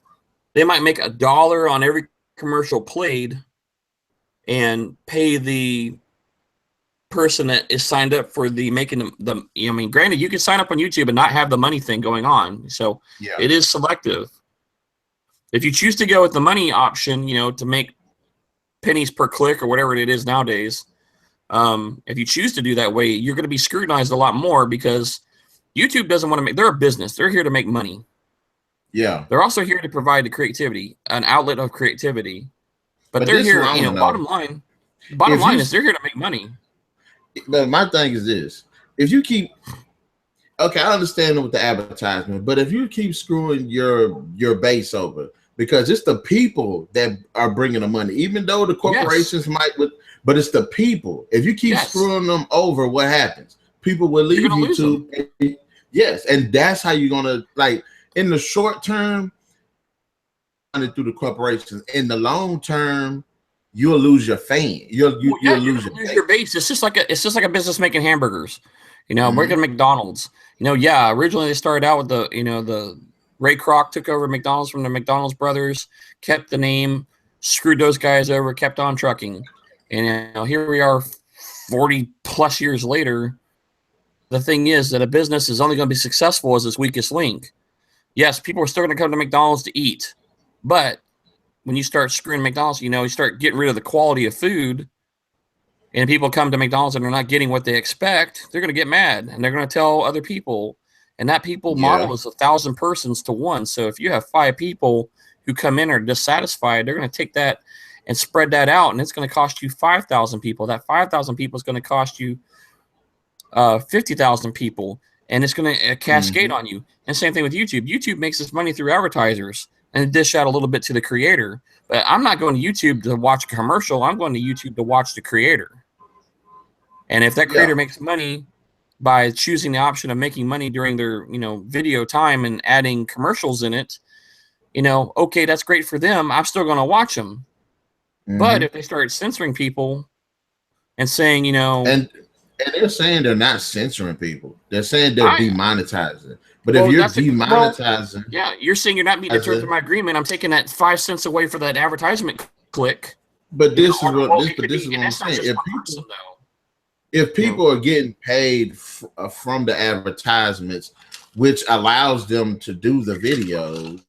$1 on every commercial played, and pay the person that is signed up for the making the granted, you can sign up on YouTube and not have the money thing going on, so it is selective. If you choose to go with the money option, to make pennies per click or whatever it is nowadays, if you choose to do that way, you're going to be scrutinized a lot more, because YouTube doesn't want to make, they're a business, they're here to make money. They're also here to provide the creativity, an outlet of creativity, but they're here, bottom line is they're here to make money. But my thing is this: if you keep, I understand with the advertisement, but if you keep screwing your base over, because it's the people that are bringing the money, even though the corporations might, but it's the people. If you keep screwing them over, what happens? People will leave YouTube. Yes, and that's how you're gonna, like, in the short term, through the corporations. In the long term, you'll lose your fan. You'll lose your base. It's just like a business making hamburgers. Working at McDonald's. Originally they started out with the Ray Kroc took over McDonald's from the McDonald's brothers, kept the name, screwed those guys over, kept on trucking, and here we are, 40 plus years later. The thing is that a business is only going to be successful as its weakest link. Yes, people are still going to come to McDonald's to eat, but when you start screwing McDonald's, you start getting rid of the quality of food, and people come to McDonald's and they're not getting what they expect, they're going to get mad, and they're going to tell other people, and that people model is 1,000 persons to one. So if you have 5 people who come in are dissatisfied, they're going to take that and spread that out, and it's going to cost you 5,000 people. That 5,000 people is going to cost you 50,000 people, and it's going to cascade on you. And same thing with YouTube. YouTube makes its money through advertisers and dish out a little bit to the creator. But I'm not going to YouTube to watch a commercial. I'm going to YouTube to watch the creator. And if that creator makes money by choosing the option of making money during their video time and adding commercials in it, okay, that's great for them. I'm still going to watch them. But if they start censoring people and saying, and they're saying they're not censoring people, they're saying they're demonetizing. But if well, you're that's demonetizing, yeah, you're saying you're not meeting the terms of my agreement. I'm taking that 5 cents away for that advertisement click. But this is what I'm saying. If people are getting paid from the advertisements, which allows them to do the videos,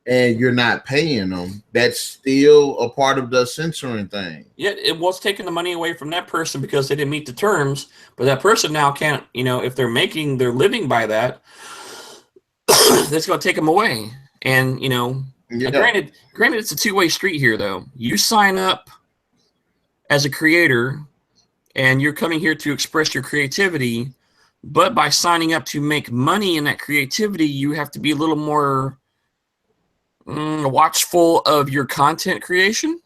and you're not paying them, that's still a part of the censoring thing. Yeah, it was taking the money away from that person because they didn't meet the terms, but that person now can't, if they're making their living by that, that's going to take them away. And, granted, it's a two-way street here, though. You sign up as a creator, and you're coming here to express your creativity, but by signing up to make money in that creativity, you have to be a little more watchful of your content creation.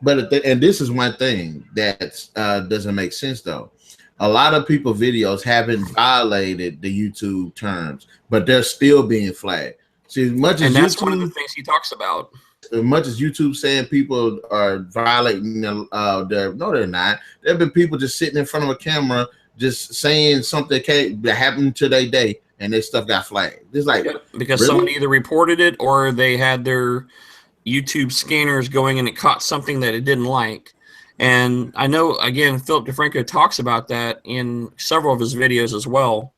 But and this is one thing that doesn't make sense, though. A lot of people videos haven't violated the YouTube terms, but they're still being flagged. See, and that's one of the things he talks about. As much as YouTube saying people are violating no, they're not. There have been people just sitting in front of a camera just saying something that happened to their day, and their stuff got flagged. It's like, because really? Somebody either reported it or they had their YouTube scanners going and it caught something that it didn't like. And I know, again, Philip DeFranco talks about that in several of his videos as well.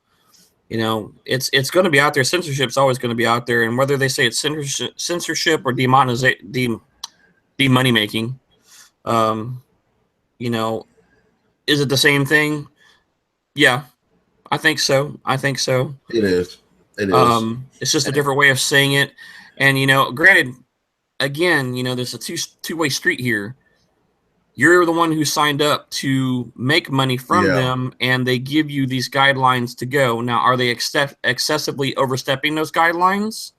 It's going to be out there. Censorship's always going to be out there. And whether they say it's censorship or demonetization, money making, is it the same thing? Yeah, I think so. It is. It's just a different way of saying it. And, granted, again, there's a two-way street here. You're the one who signed up to make money from them, and they give you these guidelines to go. Now, are they excessively overstepping those guidelines?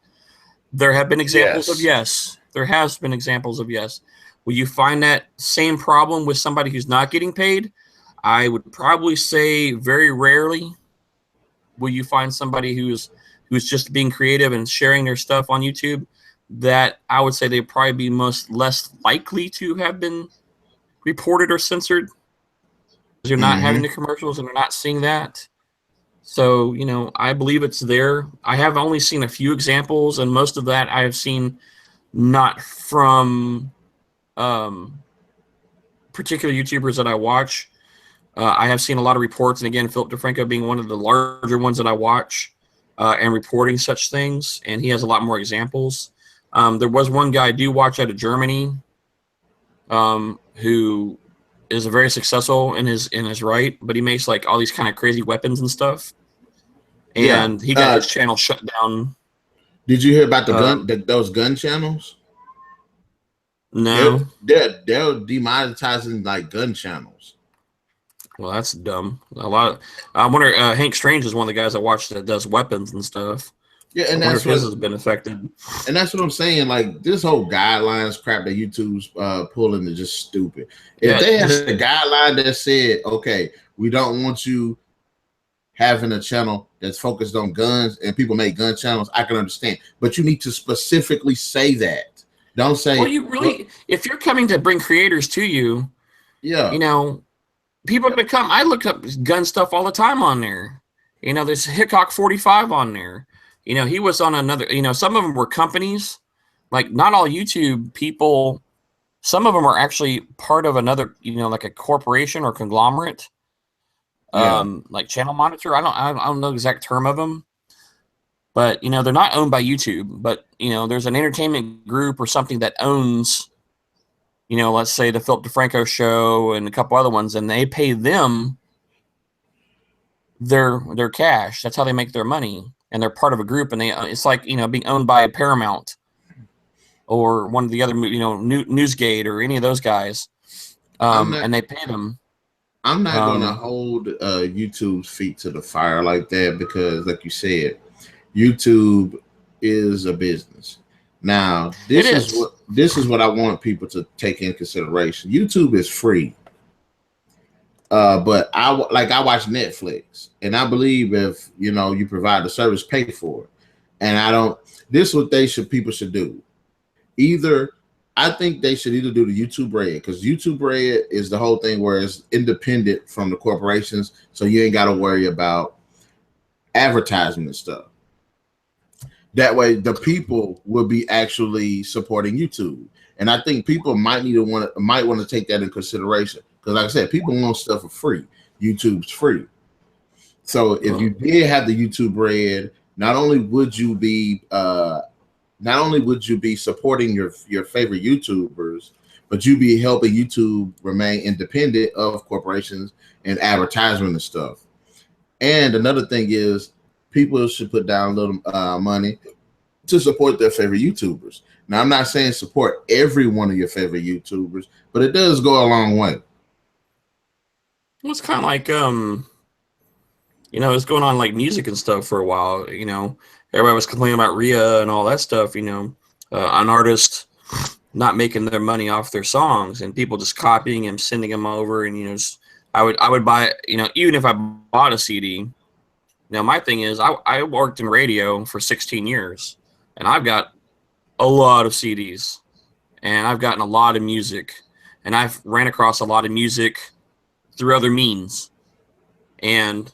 There have been examples of yes. There has been examples of yes. Will you find that same problem with somebody who's not getting paid? I would probably say very rarely will you find somebody who's just being creative and sharing their stuff on YouTube. That I would say they'd probably be less likely to have been reported or censored because you're not having the commercials and they're not seeing that. So, I believe it's there. I have only seen a few examples, and most of that I have seen not from particular YouTubers that I watch. I have seen a lot of reports, and again, Philip DeFranco being one of the larger ones that I watch and reporting such things, and he has a lot more examples. There was one guy I do watch out of Germany who is very successul in his right, but he makes like all these kind of crazy weapons and stuff. And he got his channel shut down. Did you hear about those gun channels? No. They're demonetizing like gun channels. Well, that's dumb. I wonder. Hank Strange is one of the guys I watch that does weapons and stuff. Yeah, and that's what has been affected. And that's what I'm saying. Like this whole guidelines crap that YouTube's pulling is just stupid. If they had a guideline that said, "Okay, we don't want you having a channel that's focused on guns," and people make gun channels, I can understand. But you need to specifically say that. Don't say. Well, you really, if you're coming to bring creators to you, people are going to come. I look up gun stuff all the time on there. There's Hickok 45 on there. He was on another, some of them were companies, like not all YouTube people. Some of them are actually part of another, like a corporation or conglomerate, like Channel Monitor. I don't know the exact term of them, but, they're not owned by YouTube, but, there's an entertainment group or something that owns, let's say the Philip DeFranco show and a couple other ones, and they pay them their cash. That's how they make their money. And they're part of a group, and it's like, being owned by Paramount or one of the other, Newsgate or any of those guys. And they pay them. I'm not going to hold YouTube's feet to the fire like that because, like you said, YouTube is a business. Now, this is what I want people to take in consideration. YouTube is free. But I watch Netflix, and I believe if you provide the service, pay for it. And I don't. This is what people should do. Either I think they should either do the YouTube Red, because YouTube Red is the whole thing where it's independent from the corporations, so you ain't got to worry about advertisement and stuff. That way, the people will be actually supporting YouTube, and I think people might want to take that in consideration, because, like I said, people want stuff for free. YouTube's free, so if you did have the YouTube Red, not only would you be supporting your favorite YouTubers, but you'd be helping YouTube remain independent of corporations and advertisement and stuff. And another thing is, people should put down a little money to support their favorite YouTubers. Now, I'm not saying support every one of your favorite YouTubers, but it does go a long way. Well, it's kind of like, it's going on like music and stuff for a while. Everybody was complaining about Rhea and all that stuff. An artist not making their money off their songs, and people just copying them, sending them over, and I would buy, even if I bought a CD. My thing is, I worked in radio for 16 years, and I've got a lot of CDs, and I've gotten a lot of music, and I've ran across a lot of music through other means. And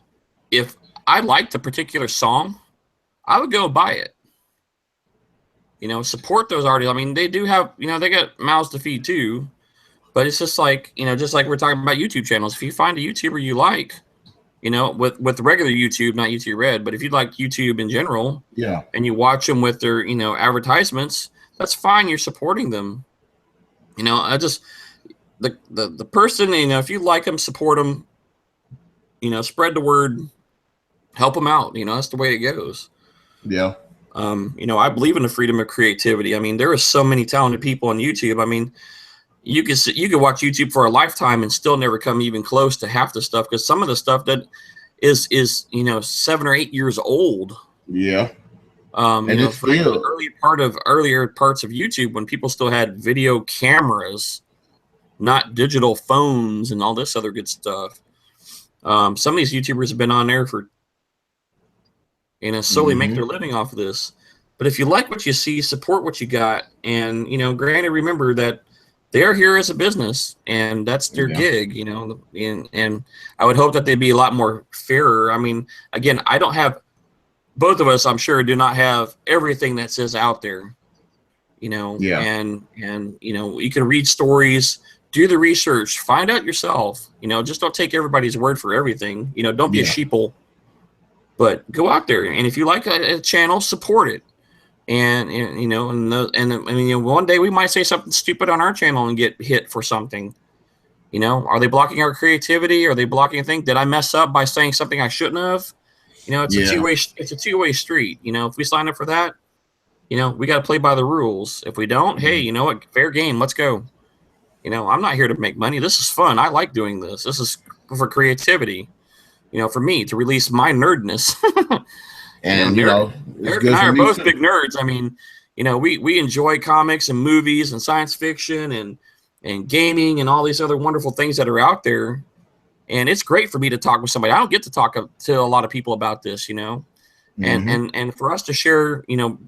if I liked a particular song, I would go buy it. Support those artists. I mean, they do have, they got mouths to feed too, but it's just like, just like we're talking about YouTube channels. If you find a YouTuber you like, with regular YouTube, not YouTube Red, but if you like YouTube in general, yeah, and you watch them with their, advertisements, that's fine. You're supporting them. I just, the person, if you like them, support them, spread the word, help them out. That's the way it goes. Yeah. I believe in the freedom of creativity. I mean, there are so many talented people on YouTube. I mean, you could watch YouTube for a lifetime and still never come even close to half the stuff, because some of the stuff that is 7 or 8 years old. Yeah. And it's for the earlier parts of YouTube, when people still had video cameras, not digital phones and all this other good stuff. Some of these YouTubers have been on there for solely make their living off of this. But if you like what you see, support what you got. And, granted, remember that they're here as a business, and that's their gig, and I would hope that they'd be a lot more fairer. I mean, again, I don't have, both of us, I'm sure, do not have everything that says out there, and you can read stories, do the research, find out yourself, just don't take everybody's word for everything. Don't be a sheeple. But go out there, and if you like a channel, support it. And one day we might say something stupid on our channel and get hit for something. Are they blocking our creativity? Are they blocking a thing? Did I mess up by saying something I shouldn't have? It's a two-way street. If we sign up for that, we got to play by the rules. If we don't, hey, you know what? Fair game. Let's go. I'm not here to make money. This is fun. I like doing this. This is for creativity. For me to release my nerdness. And Eric and I are both big nerds. I mean, we enjoy comics and movies and science fiction and gaming and all these other wonderful things that are out there. And it's great for me to talk with somebody. I don't get to talk to a lot of people about this, and for us to share,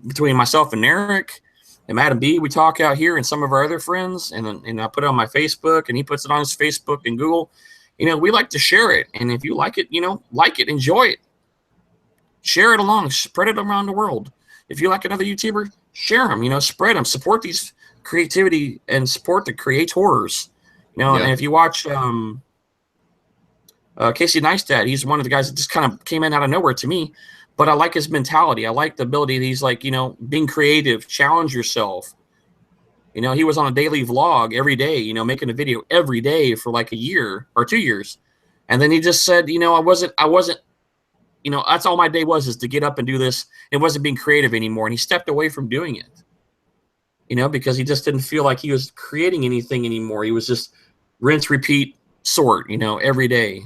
between myself and Narik and Madam B, we talk out here, and some of our other friends, and I put it on my Facebook, and he puts it on his Facebook and Google. We like to share it. And if you like it, like it, enjoy it. Share it along, spread it around the world. If you like another YouTuber, share them, spread them, support these creativity and support the creators. And if you watch Casey Neistat, he's one of the guys that just kind of came in out of nowhere to me, but I like his mentality. I like the ability that he's like, being creative, challenge yourself. He was on a daily vlog every day, making a video every day for like a year or 2 years. And then he just said, I wasn't, that's all my day was, is to get up and do this. It wasn't being creative anymore. And he stepped away from doing it, because he just didn't feel like he was creating anything anymore. He was just rinse, repeat, sort, every day.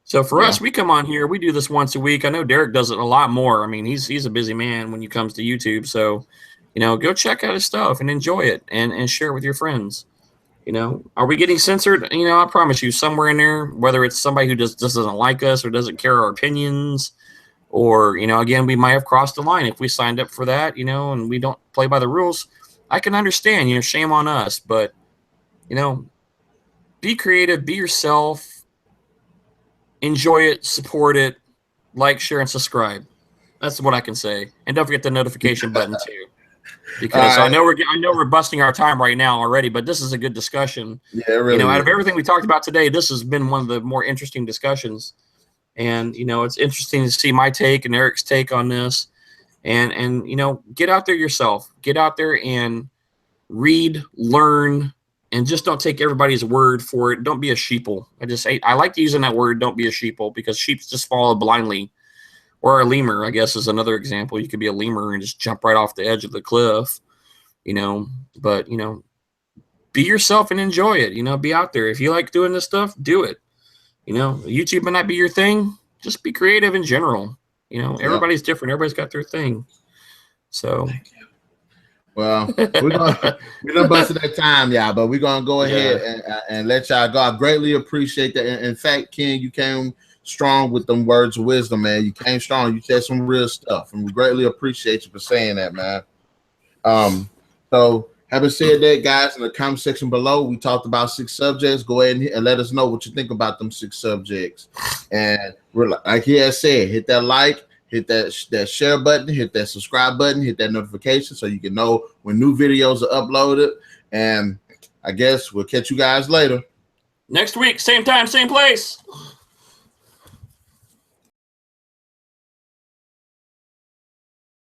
So for us, we come on here, we do this once a week. I know Derek does it a lot more. I mean, he's a busy man when it comes to YouTube. So, go check out his stuff and enjoy it and share it with your friends. Are we getting censored? I promise you, somewhere in there, whether it's somebody who just doesn't like us or doesn't care our opinions, or, you know, again, we might have crossed the line if we signed up for that, you know, and we don't play by the rules. I can understand, you know, shame on us, but, you know, be creative, be yourself, enjoy it, support it, like, share, and subscribe. That's what I can say. And don't forget the notification button too, because I know we're busting our time right now already, but this is a good discussion. Yeah, it really you know, out is. of everything we talked about today, this has been one of the more interesting discussions. And, you know, it's interesting to see my take and Eric's take on this. And you know, get out there yourself. Get out there and read, learn, and just don't take everybody's word for it. Don't be a sheeple. I like using that word, don't be a sheeple, because sheep just follow blindly. Or a lemur, I guess, is another example. You could be a lemur and just jump right off the edge of the cliff, you know. But, you know, be yourself and enjoy it. You know, be out there. If you like doing this stuff, do it. You know, YouTube might not be your thing. Just be creative in general. You know, everybody's different. Everybody's got their thing. So, well, we done busted that time, y'all, but we're gonna go ahead and let y'all go. I greatly appreciate that. In fact, Ken, you came strong with them words of wisdom, man. You came strong. You said some real stuff, and we greatly appreciate you for saying that, man. So having said that, guys, in the comment section below, we talked about 6 subjects. Go ahead and let us know what you think about them 6 subjects. And like he has said, hit that like, hit that share button, hit that subscribe button, hit that notification so you can know when new videos are uploaded. And I guess we'll catch you guys later. Next week, same time, same place.